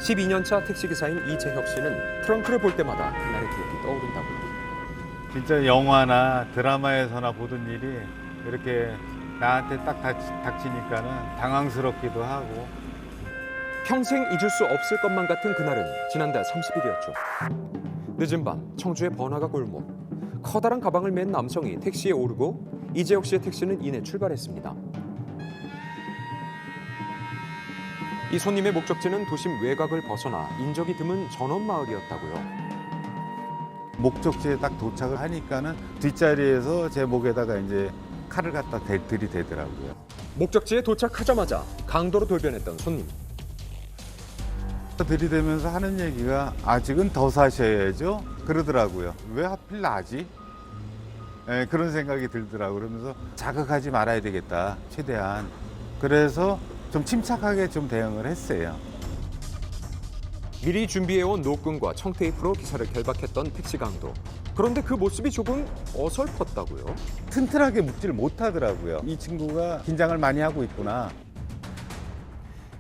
12년차 택시기사인 이재혁 씨는 트렁크를 볼 때마다 그날의 기억이 떠오른다고요. 진짜 영화나 드라마에서나 보던 일이 이렇게 나한테 딱 닥치니까는 당황스럽기도 하고. 평생 잊을 수 없을 것만 같은 그날은 지난달 30일이었죠. 늦은 밤 청주의 번화가 골목. 커다란 가방을 맨 남성이 택시에 오르고 이재혁 씨의 택시는 이내 출발했습니다. 이 손님의 목적지는 도심 외곽을 벗어나 인적이 드문 전원마을이었다고요. 목적지에 딱 도착을 하니까는 뒷자리에서 제 목에다가 이제 칼을 갖다 들이대더라고요. 목적지에 도착하자마자 강도로 돌변했던 손님. 들이대면서 하는 얘기가 아직은 더 사셔야죠 그러더라고요. 왜 하필 나지? 네, 그런 생각이 들더라고요. 그러면서 자극하지 말아야 되겠다 최대한. 그래서 좀 침착하게 좀 대응을 했어요. 미리 준비해온 노끈과 청테이프로 기사를 결박했던 택시 강도. 그런데 그 모습이 조금 어설펐다고요. 튼튼하게 묵지를 못하더라고요. 이 친구가 긴장을 많이 하고 있구나.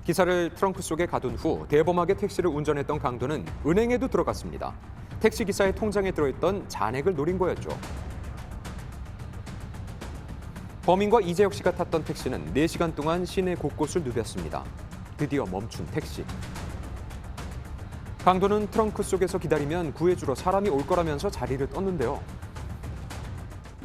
기사를 트렁크 속에 가둔 후 대범하게 택시를 운전했던 강도는 은행에도 들어갔습니다. 택시 기사의 통장에 들어있던 잔액을 노린 거였죠. 범인과 이재혁 씨가 탔던 택시는 4시간 동안 시내 곳곳을 누볐습니다. 드디어 멈춘 택시. 강도는 트렁크 속에서 기다리면 구해주러 사람이 올 거라면서 자리를 떴는데요.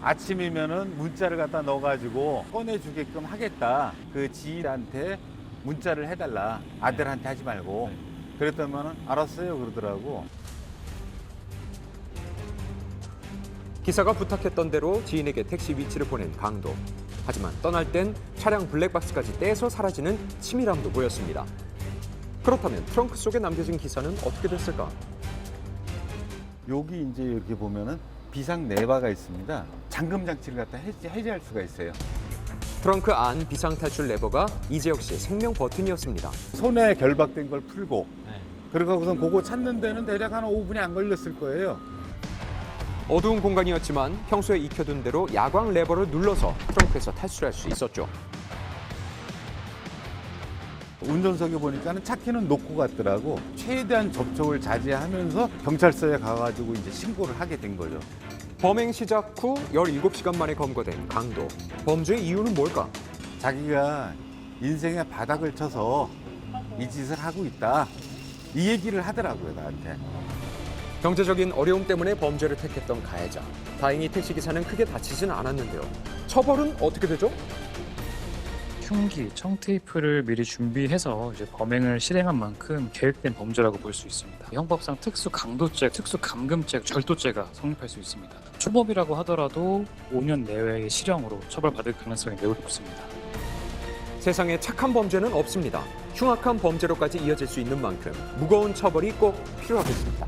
아침이면은 문자를 갖다 넣어가지고 꺼내주게끔 하겠다. 그 지인한테 문자를 해달라. 아들한테 하지 말고. 그랬더니만 알았어요 그러더라고. 기사가 부탁했던 대로 지인에게 택시 위치를 보낸 강도. 하지만 떠날 땐 차량 블랙박스까지 떼서 사라지는 치밀함도 보였습니다. 그렇다면 트렁크 속에 남겨진 기사는 어떻게 됐을까? 여기 이제 이렇게 보면은 비상 레버가 있습니다. 잠금 장치를 갖다 해제할 수가 있어요. 트렁크 안 비상탈출 레버가 이재혁 씨의 생명 버튼이었습니다. 손에 결박된 걸 풀고 그리고 우선 그거 찾는 데는 대략 한 5분이 안 걸렸을 거예요. 어두운 공간이었지만 평소에 익혀둔 대로 야광 레버를 눌러서 트렁크에서 탈출할 수 있었죠. 운전석에 보니까는 차키는 놓고 갔더라고. 최대한 접촉을 자제하면서 경찰서에 가가지고 이제 신고를 하게 된 거죠. 범행 시작 후 17시간 만에 검거된 강도. 범죄의 이유는 뭘까? 자기가 인생의 바닥을 쳐서 이 짓을 하고 있다. 이 얘기를 하더라고요, 나한테. 경제적인 어려움 때문에 범죄를 택했던 가해자. 다행히 택시기사는 크게 다치지는 않았는데요. 처벌은 어떻게 되죠? 흉기, 청테이프를 미리 준비해서 이제 범행을 실행한 만큼 계획된 범죄라고 볼 수 있습니다. 형법상 특수 강도죄, 특수 감금죄, 절도죄가 성립할 수 있습니다. 초범이라고 하더라도 5년 내외의 실형으로 처벌받을 가능성이 매우 높습니다. 세상에 착한 범죄는 없습니다. 흉악한 범죄로까지 이어질 수 있는 만큼 무거운 처벌이 꼭 필요하겠습니다.